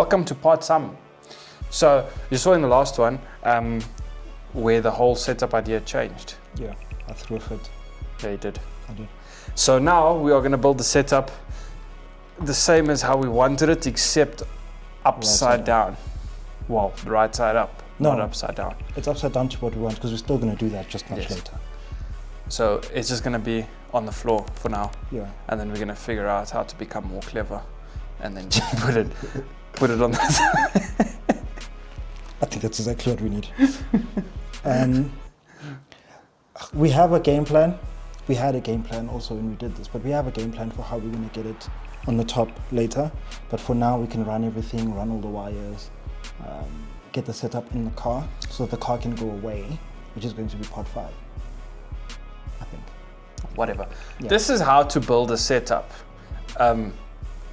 welcome to part some. So you saw in the last one where the whole setup idea changed. Yeah, I threw a fit. Yeah, you did. I did. So now we are going to build the setup the same as how we wanted it, except upside down. Well, the right side up, not upside down. It's upside down to what we want because we're still going to do that just much later. So it's just going to be on the floor for now. Yeah. And then we're going to figure out how to become more clever and then put it on the side. I think that's exactly what we need. We have a game plan. We had a game plan also when we did this, but we have a game plan for how we're going to get it on the top later. But for now, we can run everything, run all the wires, get the setup in the car so the car can go away, which is going to be part 5, I think. Whatever. Yeah. This is how to build a setup,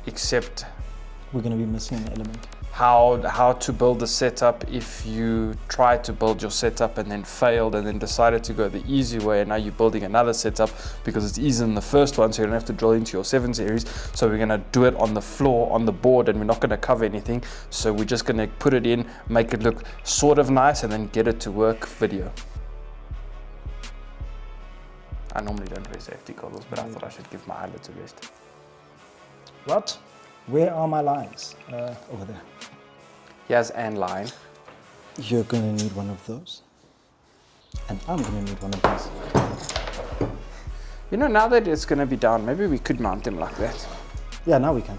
except we're going to be missing an element. How to build a setup if you try to build your setup and then failed and then decided to go the easy way, and now you're building another setup because it's easier than the first one, so you don't have to drill into your 7 series. So we're going to do it on the floor, on the board, and we're not going to cover anything. So we're just going to put it in, make it look sort of nice, and then get it to work video. I normally don't wear safety goggles, but I thought I should give my eyelids a rest. What? Where are my lines? Over there. Here's an line. You're going to need one of those. And I'm going to need one of these. You know, now that it's going to be down, maybe we could mount them like that. Yeah, now we can.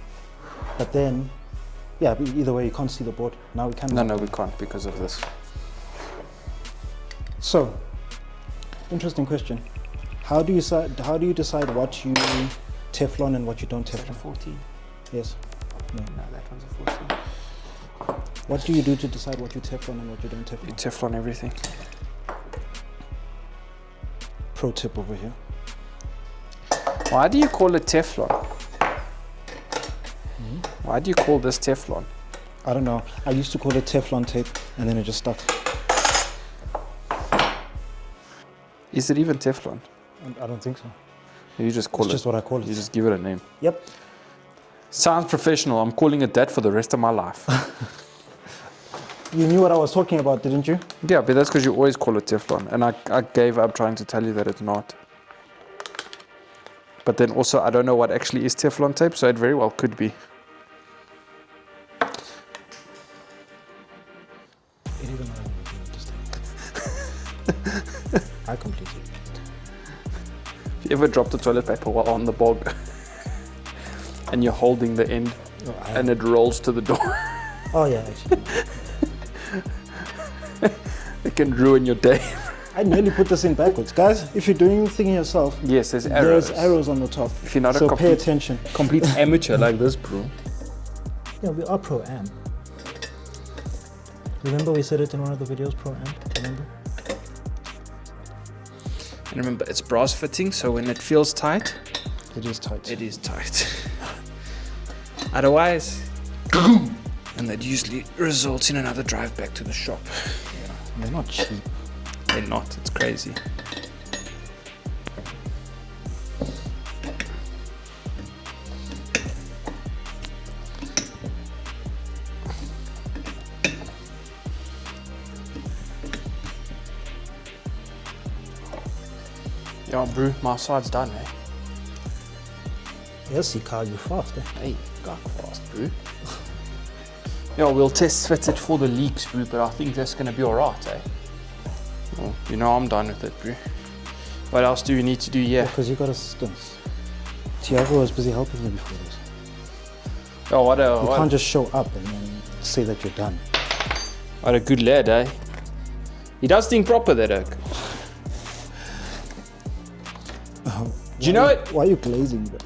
But then, yeah, either way, you can't see the board. Now we can. No, we can't because of this. So, interesting question. How do you decide what you Teflon and what you don't Teflon? Is that a 14? Yes. No, that one's a 14. What do you do to decide what you Teflon and what you don't Teflon? You Teflon everything. Pro tip over here. Why do you call it Teflon? Why do you call this Teflon? I don't know. I used to call it Teflon tape and then it just stuck. Is it even Teflon? I don't think so. You just call It's just what I call it. You just give it a name. Yep. Sounds professional. I'm calling it that for the rest of my life. You knew what I was talking about, didn't you? Yeah, but that's because you always call it Teflon. And I gave up trying to tell you that it's not. But then also, I don't know what actually is Teflon tape, so it very well could be. It even knows what you understand. I completely agree. If you ever drop the toilet paper while on the bog and you're holding the end and it rolls to the door, Oh yeah, actually. it can ruin your day. I nearly put this in backwards. Guys, if you're doing anything yourself, Yes, there's arrows. there's arrows on the top. If you're not so a pay attention. complete amateur like this, bro. Yeah, we are pro-am. Remember we said it in one of the videos, pro-am? Remember? And remember, it's brass fitting, so when it feels tight, It is tight. it is tight. Otherwise, and that usually results in another drive back to the shop. They're not cheap. They're not, it's crazy. Yeah, bro, my side's done, eh? Yes, Carl, you fast, eh? Hey, got fast, bro. Yeah, we'll test fit it for the leaks, bro, but I think that's gonna be alright, eh? Well, you know I'm done with it, bro. What else do you need to do here? Because you got assistance. Tiago was busy helping me before this. Oh, You can't just show up and then say that you're done. what a good lad, eh? He does think proper, that oak. Do you know it? Why are you glazing, bro?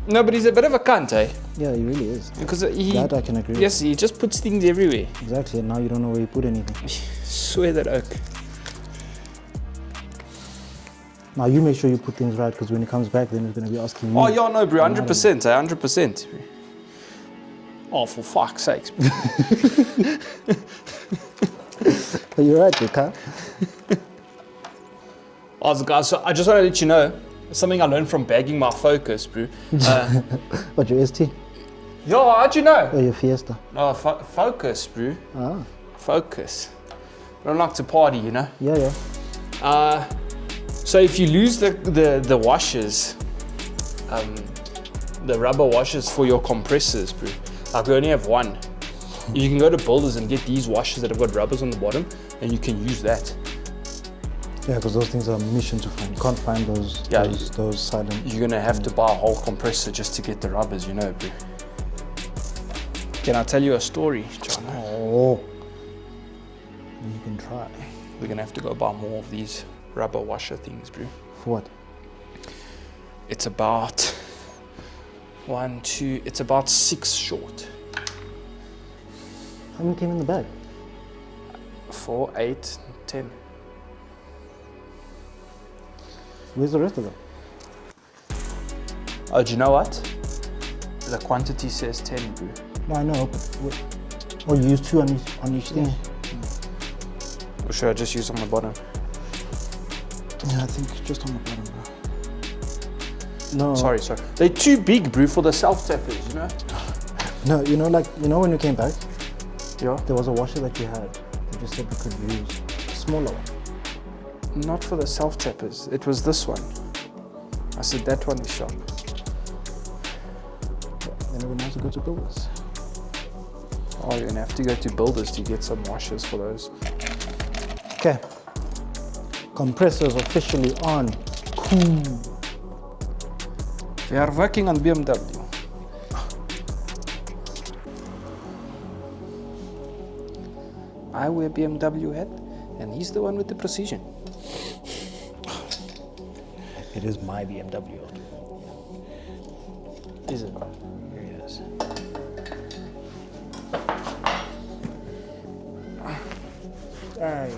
But he's a bit of a cunt, eh? Yeah, he really is. Because he... That I can agree with. Yes, he just puts things everywhere. Exactly, and now you don't know where you put anything. Swear that oak. Now you make sure you put things right, because when he comes back, then he's going to be asking you. Oh, yeah, no, bro, 100%, eh? 100%. Oh, for fuck's sakes. But you're right, Luca. Oh, guys, so I just want to let you know, Something I learned from bagging my Focus, bro. What, your ST? Yo, how'd you know? Or your Fiesta? Oh, Focus, bro. Ah. Focus. I don't like to party, you know? Yeah, yeah. So if you lose the washers, the rubber washers for your compressors, bro, like we only have one. You can go to builders and get these washers that have got rubbers on the bottom, and you can use that. Yeah, because those things are a mission to find. You can't find those, Yeah, those silent. You're gonna have to buy a whole compressor just to get the rubbers, you know, bro. Can I tell you a story, John? Oh, you can try. We're gonna have to go buy more of these rubber washer things, bro. For what? It's about it's about 6 short. How many came in the bag? 4, 8, 10. Where's the rest of them? Oh, do you know what? The quantity says 10, bro. No, I know, but you use 2 on each thing. Or should I just use on the bottom? Yeah, I think just on the bottom, bro. No. Sorry. They're too big, bro, for the self-tappers, you know? No, you know when you came back, Yeah. there was a washer that you had that you said we could use. A smaller one. Not for the self-tappers. It was this one. I said that one is sharp. Then we have to go to builders. Oh, you're gonna have to go to builders to get some washers for those. Okay. Compressors officially on. Cool. We are working on BMW. I wear BMW hat, and he's the one with the precision. It is my BMW. Is it? Here it is. Aye.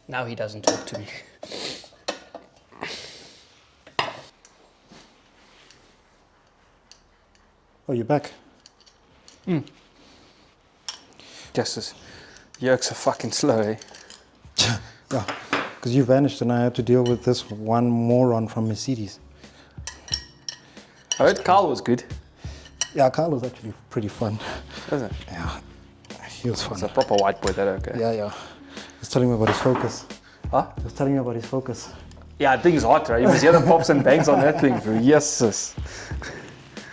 Now he doesn't talk to me. Oh, you're back. Guess yokes are fucking slow, eh? Yeah, because you vanished and I had to deal with this one moron from Mercedes. I heard Carl was good. Yeah, Carl was actually pretty fun. Wasn't it? Yeah, he was fun. It's a proper white boy, that okay? Yeah. He was telling me about his Focus. Huh? He was telling me about his Focus. Yeah, that thing's hot, right? You must hear the pops and bangs on that thing, bro. Yes, sis.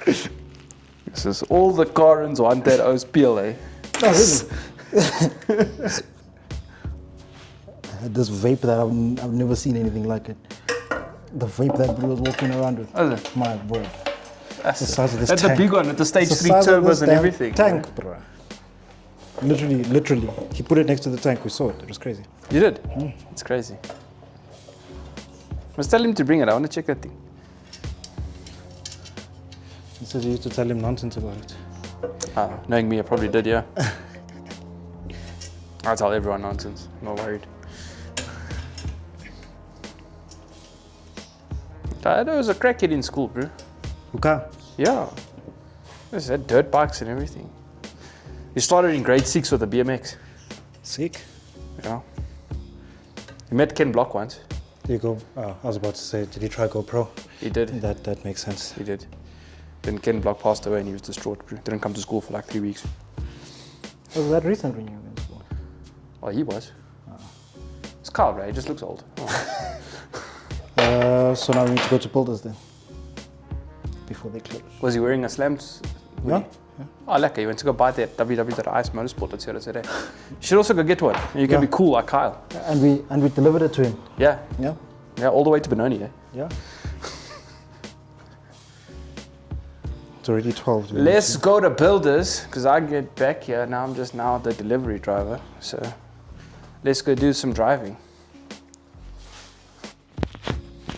This is all the Karens want that OSPL, eh? Oh, really? I had this vape that I've never seen anything like it. The vape that Blue was walking around with. Oh, is it? My word. That's the size of this that's tank. the big one with the stage It's the 3 size of this turbos and damn everything. Tank, bro. Literally. He put it next to the tank. We saw it. It was crazy. You did? It's crazy. Must tell him to bring it. I want to check that thing. He said you used to tell him nonsense about it. Knowing me, I probably did, yeah. I tell everyone nonsense. I'm not worried. I was a crackhead in school, bro. Okay. Yeah. There's had dirt bikes and everything. You started in grade 6 with a BMX. Sick. Yeah. You met Ken Block once. Did you go? I was about to say, did you try GoPro? He did. That makes sense. He did. Then Ken Block passed away and he was distraught, bro. Didn't come to school for like 3 weeks. Was that recent when you were in school? Well, he was. It's Carl, right? He just looks old. So now we need to go to builders then. Before they close. Was he wearing a slammed? Yeah. Oh, lekker. You went to go buy that www.ice motorsport that's here today. You should also go get one. You can be cool like Kyle. And we delivered it to him. Yeah. Yeah. Yeah, all the way to Benoni, eh? Yeah. It's already 12. Let's go to builders, because I get back here. Now I'm just the delivery driver. So let's go do some driving.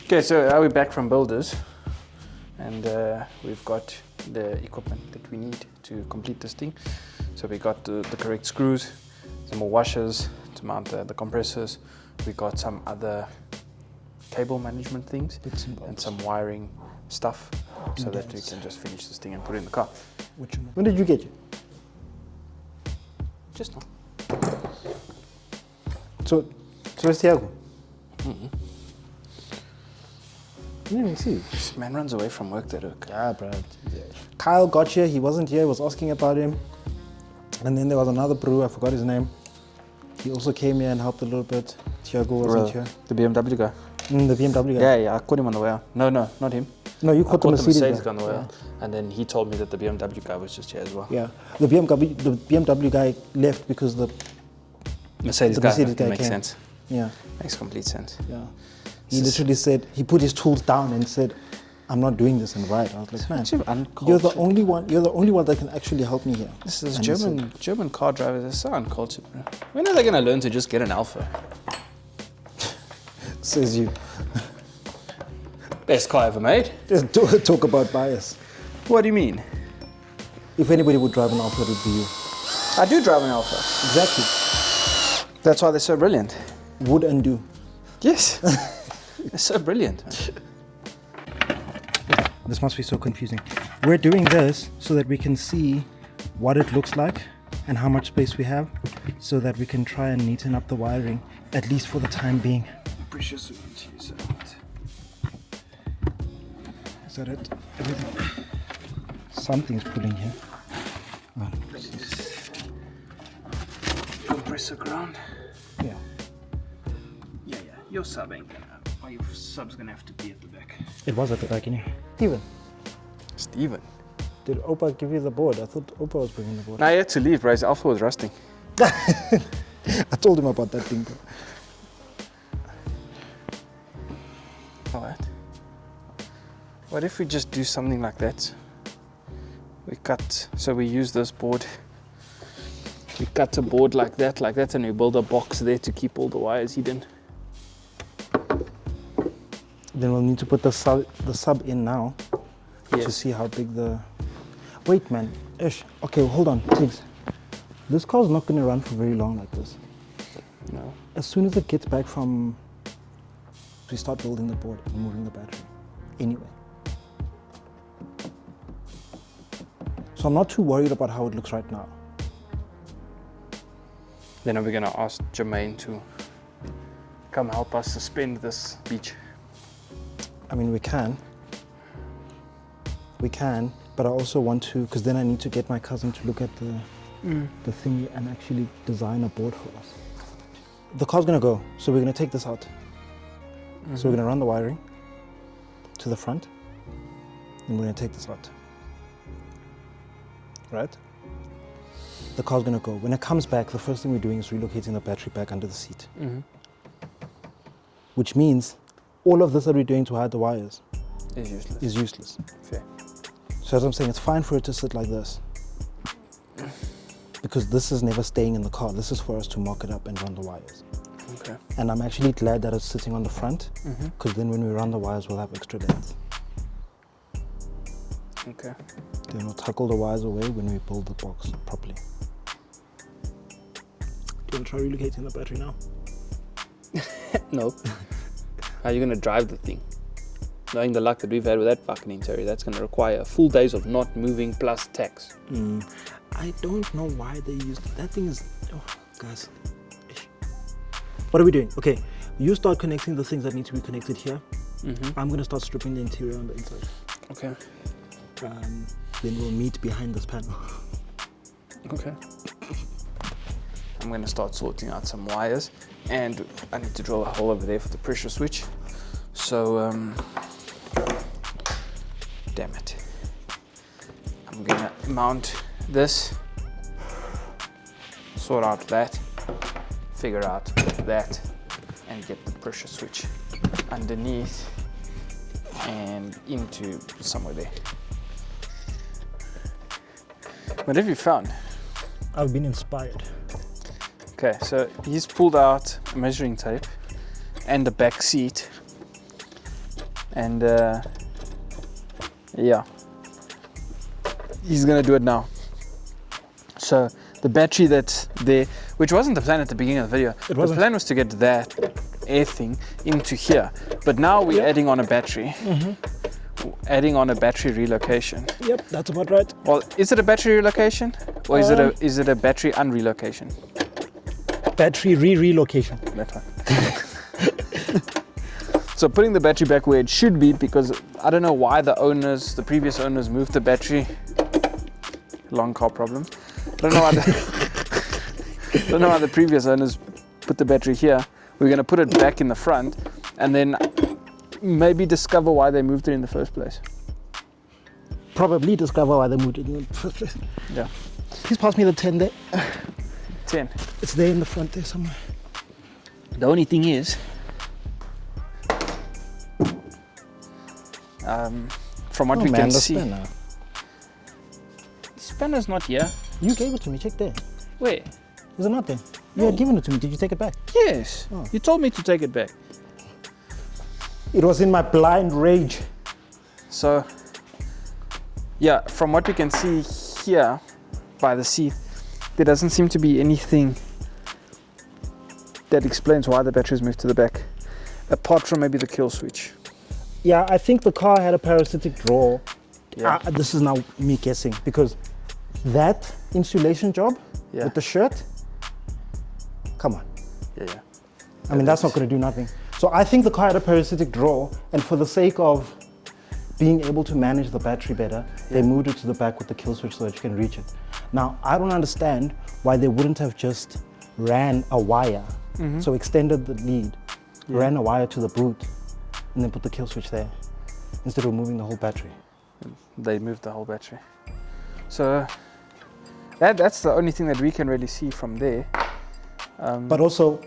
Okay, so are we back from builders? And we've got the equipment that we need to complete this thing. So we got the correct screws, some more washers to mount the compressors. We got some other cable management things and some wiring stuff so that we can just finish this thing and put it in the car. When did you get it? Just now. So So where's Thiago? I didn't even see. This man runs away from work, that hook. Yeah, bro. Kyle got here. He wasn't here. Was asking about him. And then there was another bro. I forgot his name. He also came here and helped a little bit. Thiago wasn't here. The BMW guy. The BMW guy. Yeah, I caught him on the way out. No, not him. No, you caught the Mercedes guy on the way out. And then he told me that the BMW guy was just here as well. Yeah, the BMW guy left because the Mercedes guy makes came. sense. Yeah, makes complete sense. Yeah, he literally said, he put his tools down and said, "I'm not doing this and right." I was like, man, you're the only one. You're the only one that can actually help me here. This is German car drivers. They're so uncultured, bro. When are they gonna learn to just get an Alpha? Says you. Best car ever made. Just talk about bias. What do you mean? If anybody would drive an Alpha, it would be you. I do drive an Alpha. Exactly. That's why they're so brilliant. Would and do. Yes. They're so brilliant. This must be so confusing. We're doing this so that we can see what it looks like and how much space we have, so that we can try and neaten up the wiring, at least for the time being. Pressure switch. Is that it? Everything? Something's pulling here. Oh, compressor ground. yeah. Yeah. Your sub ain't gonna. Or your sub's gonna have to be at the back. It was at the back, innit? Steven. Did Opa give you the board? I thought Opa was bringing the board. Nah, he had to leave, bro. His Alpha was rusting. I told him about that thing, bro. Alright. What if we just do something like that? We cut, so we use this board. We cut a board like that, and we build a box there to keep all the wires hidden. Then we'll need to put the sub in now to see how big the... Wait, man. Ish. Okay, hold on. Tiggs. This car's not going to run for very long like this. No. As soon as it gets back from... We start building the board and moving the battery. Anyway. So I'm not too worried about how it looks right now. Then are we gonna ask Jermaine to come help us suspend this beach? I mean, we can, but I also want to, because then I need to get my cousin to look at the thingy and actually design a board for us. The car's gonna go, so we're gonna take this out. So we're gonna run the wiring to the front, and we're gonna take this out. Right? The car's gonna go. When it comes back, the first thing we're doing is relocating the battery back under the seat. Which means all of this that we're doing to hide the wires is useless. Fair. So as I'm saying, it's fine for it to sit like this. Because this is never staying in the car. This is for us to mock it up and run the wires. Okay. And I'm actually glad that it's sitting on the front, because then when we run the wires, we'll have extra length. Okay. Then we'll tuck all the wires away when we build the box properly. Do you want to try relocating the battery now? No. How are you gonna drive the thing? Knowing the luck that we've had with that fucking interior, that's gonna require full days of not moving plus tax. I don't know why they used that thing. Guys. What are we doing? Okay, you start connecting the things that need to be connected here. I'm gonna start stripping the interior on the inside. Okay. Then we'll meet behind this panel. Okay. I'm gonna start sorting out some wires, and I need to drill a hole over there for the pressure switch. So, damn it. I'm gonna mount this, sort out that, figure out that, and get the pressure switch underneath and into somewhere there. What have you found? I've been inspired. Okay, so he's pulled out a measuring tape and the back seat, and yeah, he's gonna do it now. So the battery that's there, which wasn't the plan at the beginning of the video, the plan was to get that air thing into here, but now we're adding on a battery. Adding on a battery relocation. Yep, that's about right. Well, is it a battery relocation, or is it a battery unrelocation? Battery re-relocation. That one. So putting the battery back where it should be, because I don't know why the previous owners moved the battery. Long car problem. I don't know why the previous owners put the battery here. We're going to put it back in the front and then maybe discover why they moved it in the first place. Probably discover why they moved it in the first place. Yeah. Please pass me the 10 there. 10. It's there in the front there somewhere. The only thing is, from what we can see, Spanner. the spanner's not here. You gave it to me, check there. Where? Is it not there? You had given it to me, did you take it back? Yes. Oh. You told me to take it back. It was in my blind rage. So, yeah, from what we can see here by the seat, there doesn't seem to be anything that explains why the battery's moved to the back, apart from maybe the kill switch. Yeah, I think the car had a parasitic draw. Yeah. This is now me guessing, because that insulation job Yeah. with the shirt, come on. Yeah. I mean, that's not going to do nothing. So I think the car had a parasitic draw, and for the sake of being able to manage the battery better, they moved it to the back with the kill switch so that you can reach it. Now, I don't understand why they wouldn't have just ran a wire, so extended the lead, ran a wire to the boot, and then put the kill switch there, instead of removing the whole battery. They moved the whole battery. So that's the only thing that we can really see from there. But also,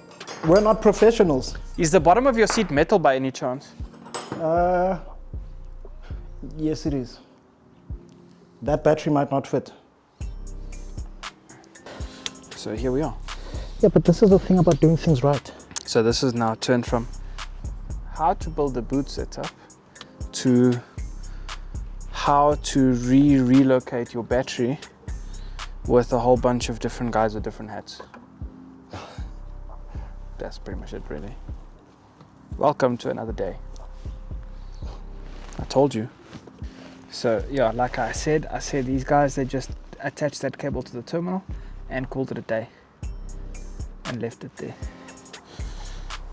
we're not professionals. Is the bottom of your seat metal by any chance? Yes, it is. That battery might not fit. So here we are. Yeah, but this is the thing about doing things right. So this is now turned from how to build a boot setup to how to relocate your battery with a whole bunch of different guys with different hats. That's pretty much it, really. Welcome to another day. I told you. So yeah, like I said these guys, they just attached that cable to the terminal and called it a day and left it there.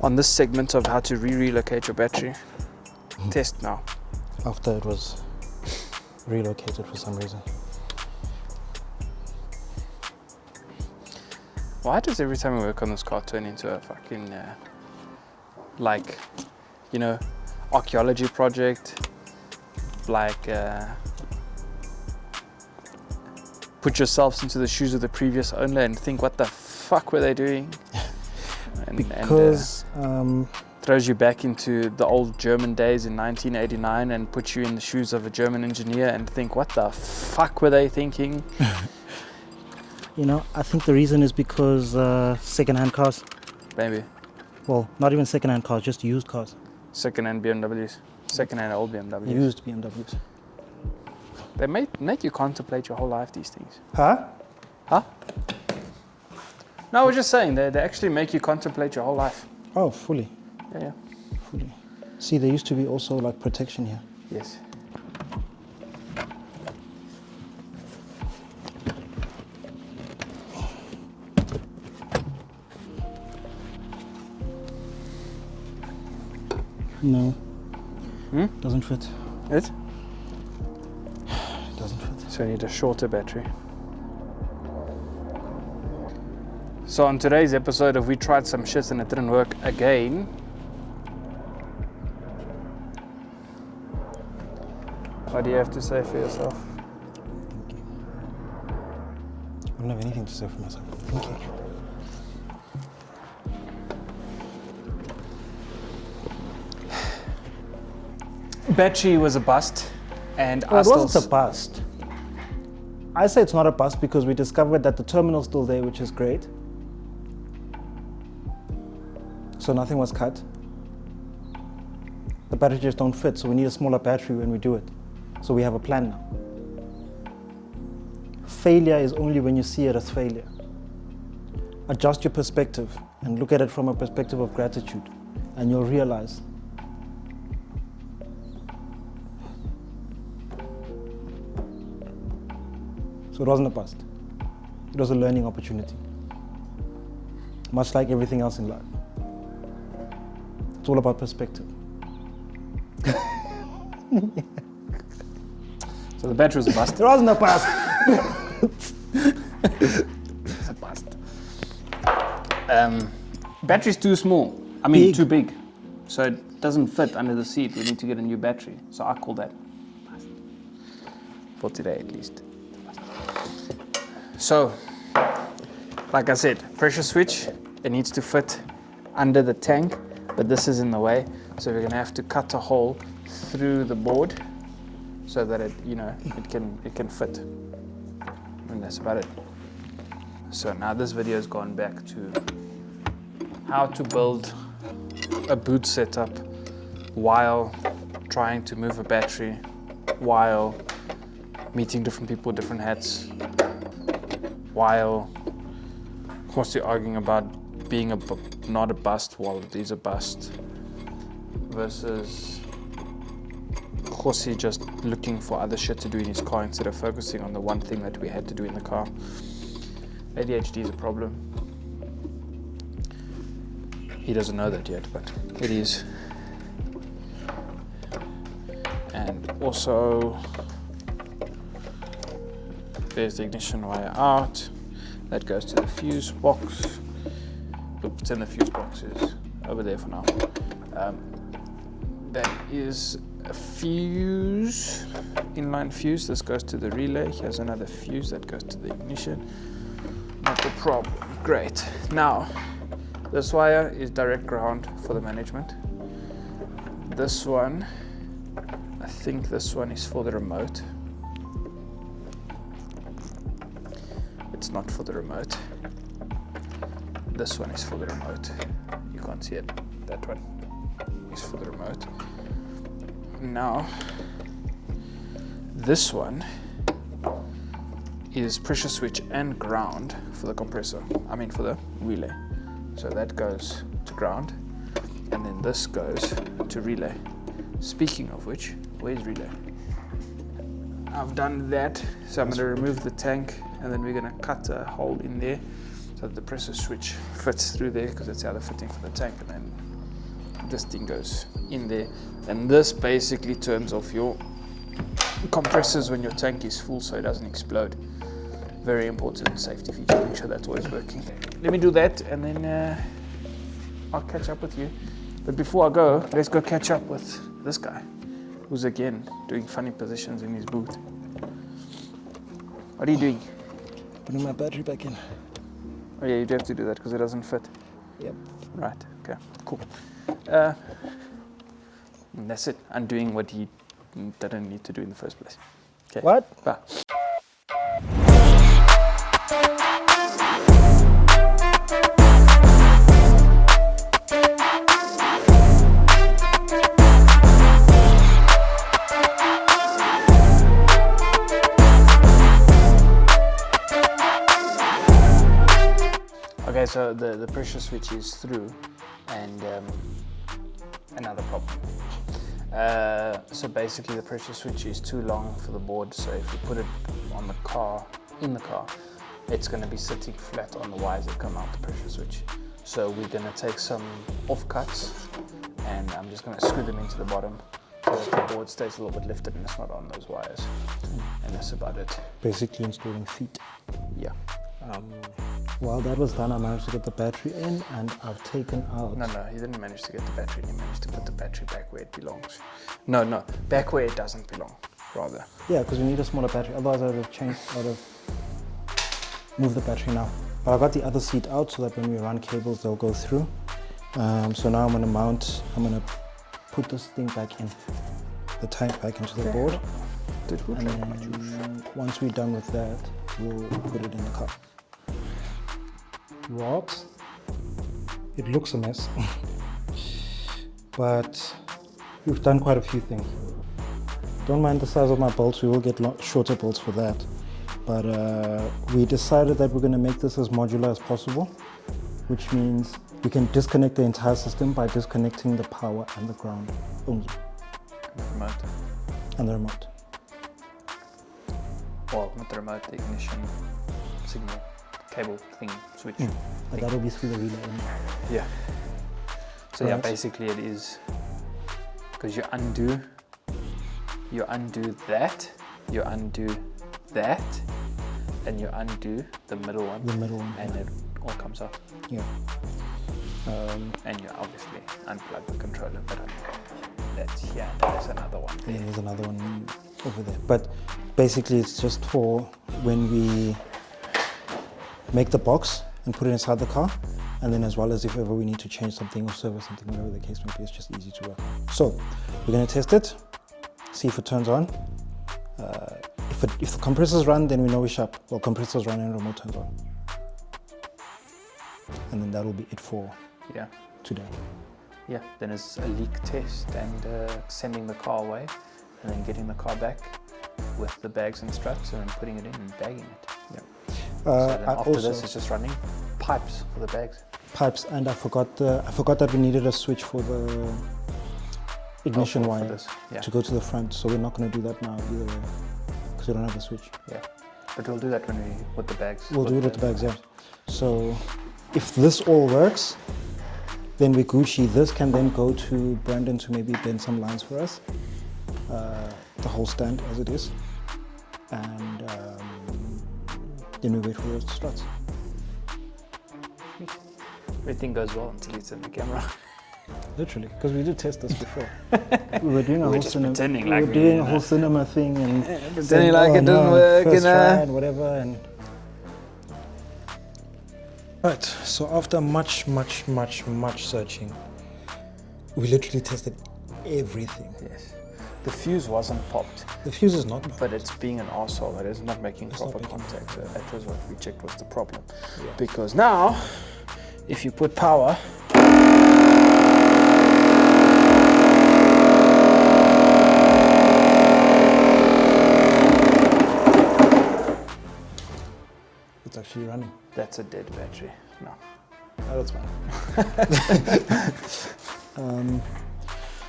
On this segment of how to relocate your battery, test now. After it was relocated for some reason. Why does every time we work on this car turn into a fucking like, you know, archaeology project? Like put yourselves into the shoes of the previous owner and think, what the fuck were they doing? Because throws you back into the old German days in 1989 and puts you in the shoes of a German engineer and think, what the fuck were they thinking? you know, I think the reason is because second-hand cars. Maybe. Well, not even second-hand cars, just used cars. Second-hand BMWs. Second-hand old BMWs. Used BMWs. They make you contemplate your whole life, these things. Huh? Huh? No, I was just saying, they actually make you contemplate your whole life. Oh, fully. Yeah. Fully. See, there used to be also like protection here. Yes. No. Doesn't fit. It? Doesn't fit. So you need a shorter battery. So on today's episode of We Tried Some Shit and It Didn't Work Again, what do you have to say for yourself? Thank you. I don't have anything to say for myself. Thank you. Battery was a bust, and Well, it wasn't a bust. I say it's not a bust because we discovered that the terminal's still there, which is great. So nothing was cut. The batteries just don't fit, so we need a smaller battery when we do it. So we have a plan now. Failure is only when you see it as failure. Adjust your perspective and look at it from a perspective of gratitude, and you'll realize so it wasn't a bust. It was a learning opportunity, much like everything else in life. It's all about perspective. So the battery was a bust. There wasn't a bust. It's a bust. Battery's too small. I mean, Big. too big. So it doesn't fit under the seat. We need to get a new battery. So I call that bust. For today at least. So, like I said, pressure switch, it needs to fit under the tank, but this is in the way. So we're gonna have to cut a hole through the board so that it, you know, it can fit. And that's about it. So now this video has gone back to how to build a boot setup while trying to move a battery, while meeting different people with different hats, while constantly arguing about being not a bust while it is a bust, versus Jose just looking for other shit to do in his car instead of focusing on the one thing that we had to do in the car. ADHD is a problem. He doesn't know that yet, but it is. And also, there's the ignition wire out. That goes to the fuse box. Oops, in the fuse box is over there for now. That is a fuse, inline fuse. This goes to the relay. Here's another fuse that goes to the ignition. Not a problem. Great. Now, this wire is direct ground for the management. This one, I think this one is for the remote. It's not for the remote. This one is for the remote. You can't see it. That one is for the remote. Now, this one is pressure switch and ground for the compressor. I mean for the relay. So that goes to ground, and then this goes to relay. Speaking of which, where's relay? I've done that, so I'm going to remove the tank, and then we're going to cut a hole in there so that the pressure switch fits through there, because it's the other fitting for the tank, and then this thing goes in there. And this basically turns off your compressors when your tank is full so it doesn't explode. Very important safety feature, make sure that's always working. Let me do that, and then I'll catch up with you. But before I go, let's go catch up with this guy, who's again doing funny positions in his boot. What are you doing? Putting my battery back in. Oh yeah, you do have to do that because it doesn't fit. Yep. Right, okay, cool. And that's it. I'm doing what he didn't need to do in the first place. Okay. What? Bye. Okay, so the pressure switch is through, and another problem. So basically the pressure switch is too long for the board, so if you put it on the car, in the car, it's going to be sitting flat on the wires that come out the pressure switch. So we're going to take some offcuts, and I'm just going to screw them into the bottom so that the board stays a little bit lifted and it's not on those wires. And that's about it. Basically installing feet. Yeah. While that was done, I managed to get the battery in, and I've taken out... No, he didn't manage to get the battery in. He managed to put the battery back where it belongs. No, back where it doesn't belong, rather. Yeah, because we need a smaller battery. Otherwise, I would have moved the battery now. But I got the other seat out so that when we run cables, they'll go through. So now I'm going to put this thing back in, the tank back into the board. And then once we're done with that, we'll put it in the car. Rocks. It looks a mess, but we've done quite a few things. Don't mind the size of my bolts, we will get shorter bolts for that. But we decided that we're going to make this as modular as possible, which means we can disconnect the entire system by disconnecting the power and the ground only. The remote. And the remote. Well, not the remote, the ignition signal cable thing, switch. But that'll be through the relay. Yeah. So yeah, Right. basically it is because you undo that, you undo that, and you undo the middle one. The middle one. And it all comes off. Yeah. And you obviously unplug the controller, but that's here. There's another one there. Yeah, there's another one over there. But basically, it's just for when we make the box and put it inside the car, and then as well as if ever we need to change something or service something, whatever the case may be, it's just easy to work. So we're going to test it, see if it turns on. If the compressors run, then we know we're sharp. Well, compressors run and remote turns on. And then that'll be it for today. Yeah, then it's a leak test and sending the car away and then getting the car back with the bags and struts and then putting it in and bagging it. Yeah. So then after this, it's just running pipes for the bags. Pipes, and I forgot that we needed a switch for the ignition wire to go to the front. So we're not going to do that now either way because we don't have a switch. Yeah, but we'll do that when we with the bags. We'll do it with the bags, yeah. So if this all works, then we Gucci. This can then go to Brandon to maybe bend some lines for us. The whole stand as it is, and then we wait for those struts. Everything goes well until it's in the camera. Literally, because we did test this before. We were doing a whole cinema. Pretending we like were doing a whole cinema thing and pretending saying, like it didn't work, first you know. try and whatever. And right. So after much searching, we literally tested everything. Yes. The fuse wasn't popped. The fuse is not popped. But it's being an arsehole. It is not making proper not making contact. So that was what we checked was the problem. Yeah. Because now, if you put power, it's actually running. that's a dead battery. No. Oh, that's fine.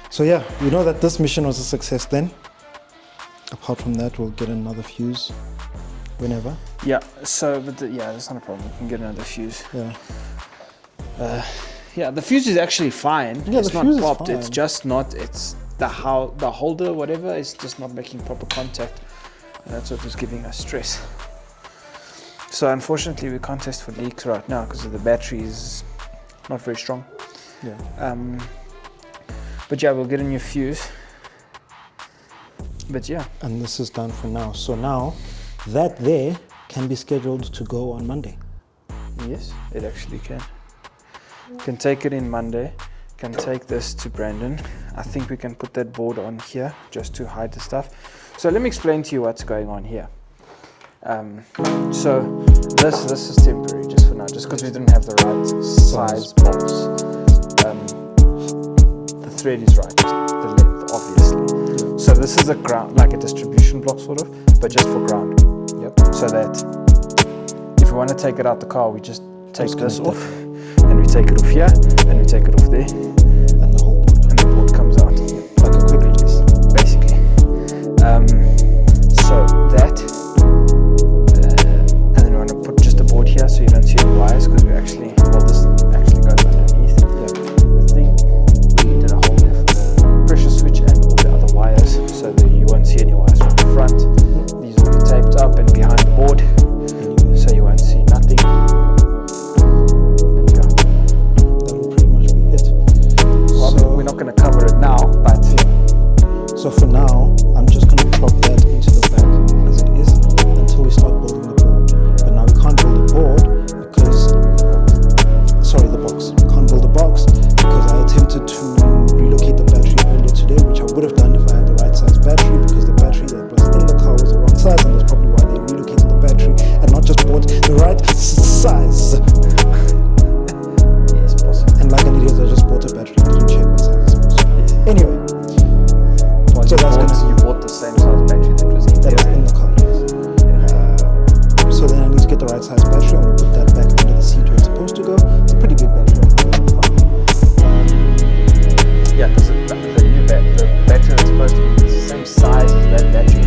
So yeah, we know that this mission was a success then. Apart from that, we'll get another fuse whenever. Yeah, so, but that's not a problem. We can get another fuse. Yeah. Yeah, the fuse is actually fine. Yeah, it's the not fuse is popped. fine. It's just not, it's the holder, whatever, is just not making proper contact. And that's what was giving us stress. So unfortunately, we can't test for leaks right now because the battery is not very strong. Yeah. But yeah, we'll get a new fuse. But yeah. And this is done for now. So now, that there can be scheduled to go on Monday. Yes, it actually can. Can take it in Monday. Can take this to Brandon. I think we can put that board on here just to hide the stuff. So let me explain to you what's going on here. So this is temporary just for now, just because we didn't have the right size bolts. The thread is right, the length obviously. So this is a ground, like a distribution block sort of, but just for ground. Yep. So that if we want to take it out the car, we just take this off, and we take it off here, and we take it off there, And the whole board. and the board comes out like a quick release, basically. So that, and then we want to put just a board here so you don't see any wires, because we actually, this actually goes underneath. I think we did a hole there for the pressure switch and all the other wires, so that you won't see any wires from the front. These will be taped up and behind the board, so you won't see nothing. And yeah, That'll pretty much be it. well, So- we're not going to cover it now, but So for now, I'm just going to plop that into the bag as it is until we start building the board. But now we can't build a board because, sorry, the box. We can't build a box because I attempted to relocate the battery earlier today, which I would have done if I had the right size battery, because the battery that was in the car was the wrong size, and that's probably why they relocated the battery and not just bought the right size. yes, possible. And like an idiot, I just bought a battery and didn't check what size it's supposed to be. Anyway. So You bought the same size battery that was in That was there. in the car, yes. So then I need to get the right size battery. I'm going to put that back under the seat where it's supposed to go. It's a pretty big battery. Yeah, because the battery that's supposed to be the same size as that battery